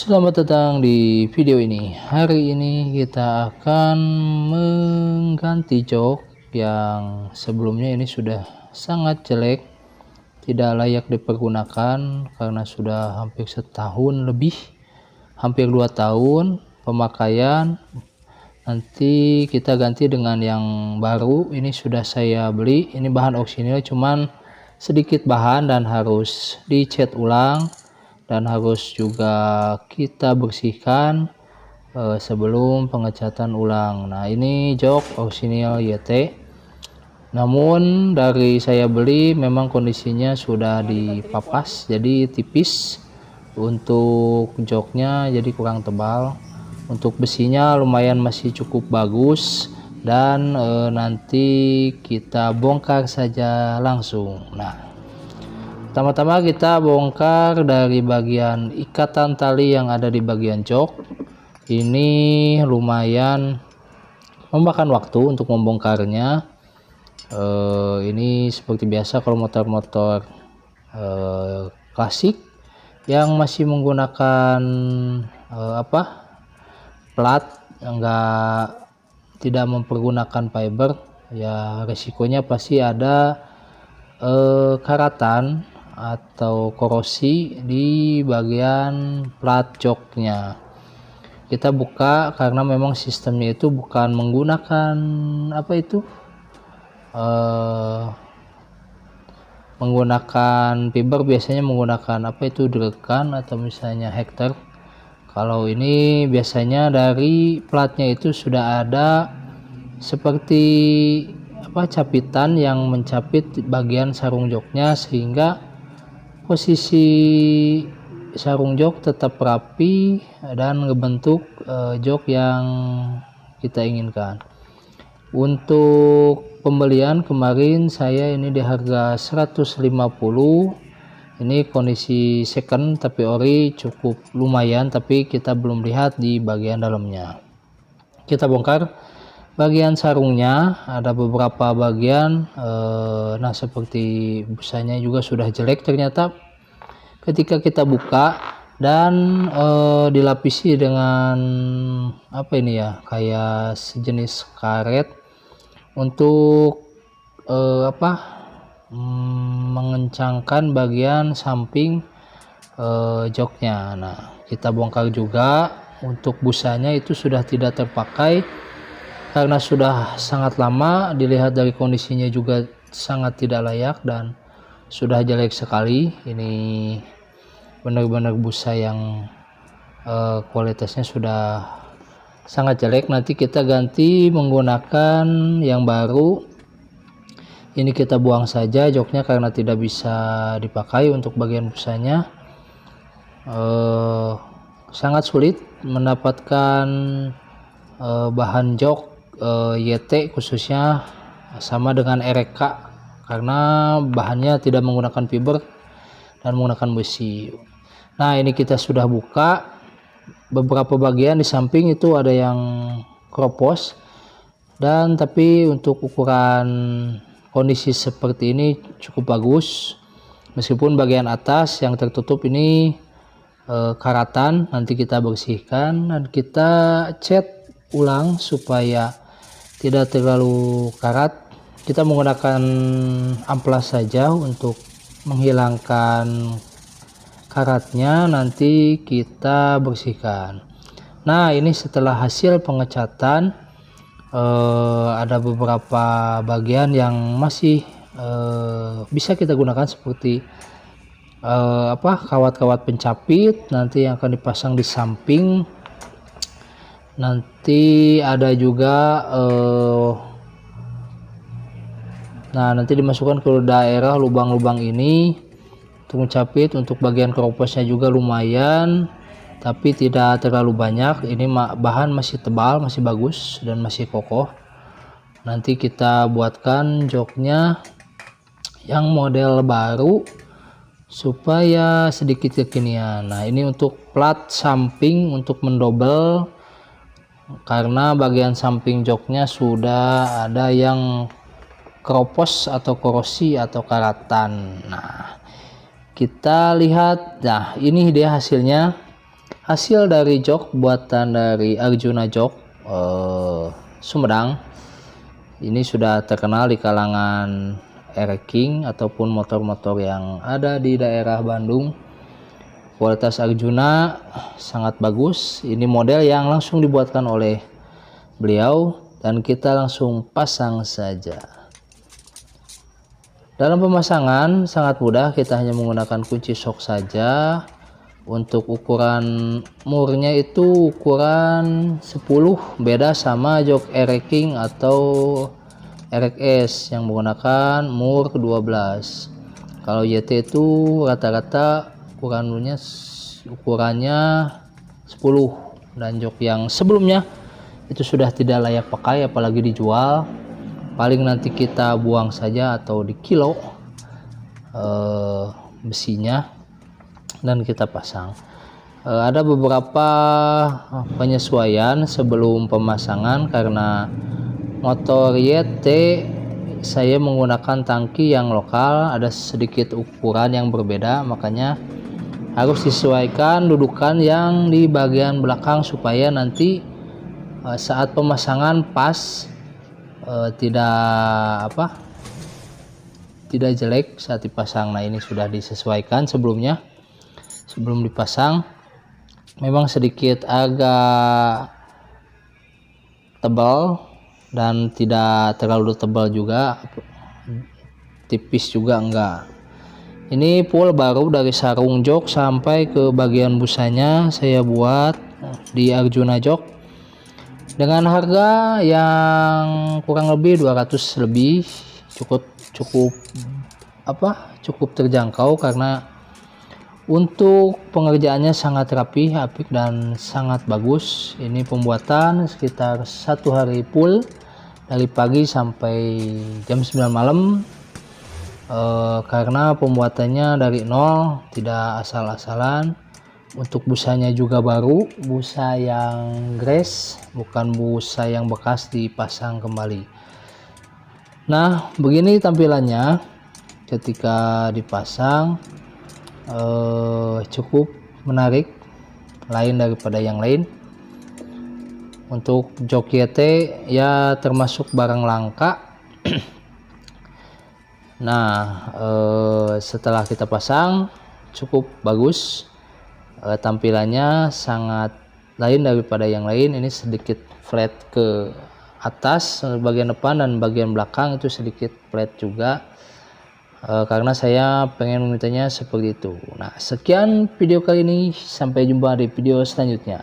Selamat datang di video ini. Hari ini kita akan mengganti jok yang sebelumnya ini sudah sangat jelek, tidak layak dipergunakan karena sudah hampir setahun lebih, hampir 2 tahun pemakaian. Nanti kita ganti dengan yang baru. Ini sudah saya beli, ini bahan oksinil, cuman sedikit bahan dan harus dicat ulang dan harus juga kita bersihkan sebelum pengecatan ulang. Nah, ini jok oksinil YT, namun dari saya beli memang kondisinya sudah dipapas jadi tipis untuk joknya, jadi kurang tebal. Untuk besinya lumayan masih cukup bagus, dan nanti kita bongkar saja langsung. Nah, pertama-tama kita bongkar dari bagian ikatan tali yang ada di bagian jok. Ini lumayan memakan waktu untuk membongkarnya. Ini seperti biasa kalau motor-motor klasik yang masih menggunakan plat, tidak mempergunakan fiber, ya resikonya pasti ada karatan atau korosi di bagian plat joknya. Kita buka karena memang sistemnya itu bukan menggunakan menggunakan fiber, biasanya menggunakan drekan atau misalnya hektar. Kalau ini biasanya dari platnya itu sudah ada seperti capitan yang mencapit bagian sarung joknya, sehingga posisi sarung jok tetap rapi dan ngebentuk jok yang kita inginkan. Untuk pembelian kemarin saya ini di harga 150. Ini kondisi second tapi ori, cukup lumayan, tapi kita belum lihat di bagian dalamnya. Kita bongkar bagian sarungnya, ada beberapa bagian nah seperti busanya juga sudah jelek ternyata ketika kita buka, dan dilapisi dengan kayak sejenis karet untuk mengencangkan bagian samping joknya. Nah, kita bongkar juga. Untuk busanya itu sudah tidak terpakai karena sudah sangat lama, dilihat dari kondisinya juga sangat tidak layak dan sudah jelek sekali. Ini benar-benar busa yang kualitasnya sudah sangat jelek. Nanti kita ganti menggunakan yang baru. Ini kita buang saja joknya karena tidak bisa dipakai. Untuk bagian busanya sangat sulit mendapatkan bahan jok YT khususnya sama dengan RK, karena bahannya tidak menggunakan fiber dan menggunakan besi. Nah, ini kita sudah buka beberapa bagian di samping itu ada yang kropos, dan tapi untuk ukuran kondisi seperti ini cukup bagus, meskipun bagian atas yang tertutup ini karatan. Nanti kita bersihkan dan kita cat ulang supaya tidak terlalu karat. Kita menggunakan amplas saja untuk menghilangkan karatnya, nanti kita bersihkan. Nah, ini setelah hasil pengecatan ada beberapa bagian yang masih bisa kita gunakan seperti kawat-kawat pencapit nanti yang akan dipasang di samping. Nanti ada juga nanti dimasukkan ke daerah lubang-lubang ini untuk mencapit. Untuk bagian kroposnya juga lumayan, tapi tidak terlalu banyak. Ini bahan masih tebal, masih bagus dan masih kokoh. Nanti kita buatkan joknya yang model baru supaya sedikit kekinian. Nah, ini untuk plat samping untuk mendobel, karena bagian samping joknya sudah ada yang kropos atau korosi atau karatan. Nah, kita lihat. Nah, ini dia hasilnya. hasil dari jok buatan dari Arjuna Jok Sumedang. Ini sudah terkenal di kalangan ereking ataupun motor-motor yang ada di daerah Bandung. Kualitas Arjuna sangat bagus. Ini model yang langsung dibuatkan oleh beliau dan kita langsung pasang saja. Dalam pemasangan sangat mudah, kita hanya menggunakan kunci sok saja. Untuk ukuran murnya itu ukuran 10, beda sama jok ereking atau RX yang menggunakan mur 12. Kalau YT itu rata-rata ukurannya 10, dan jok yang sebelumnya itu sudah tidak layak pakai apalagi dijual. Paling nanti kita buang saja atau di kilo besinya dan kita pasang. Ada beberapa penyesuaian sebelum pemasangan karena motor YT saya menggunakan tangki yang lokal, ada sedikit ukuran yang berbeda, makanya harus disesuaikan dudukan yang di bagian belakang supaya nanti saat pemasangan pas, tidak jelek saat dipasang. Nah, ini sudah disesuaikan sebelumnya. Sebelum dipasang memang sedikit agak tebal dan tidak terlalu tebal juga, tipis juga enggak. Ini full baru dari sarung jok sampai ke bagian busanya saya buat di Arjuna Jok dengan harga yang kurang lebih 200 lebih. Cukup terjangkau karena untuk pengerjaannya sangat rapi, apik dan sangat bagus. Ini pembuatan sekitar 1 hari full dari pagi sampai jam 9 malam, karena pembuatannya dari nol, tidak asal-asalan. Untuk busanya juga baru, busa yang gres, bukan busa yang bekas dipasang kembali. Nah, begini tampilannya ketika dipasang. Cukup menarik, lain daripada yang lain. Untuk jok YT ya termasuk barang langka. Nah, setelah kita pasang cukup bagus, tampilannya sangat lain daripada yang lain. Ini sedikit flat ke atas bagian depan dan bagian belakang itu sedikit flat juga. Karena saya pengen memintanya seperti itu. Nah, sekian video kali ini, sampai jumpa di video selanjutnya.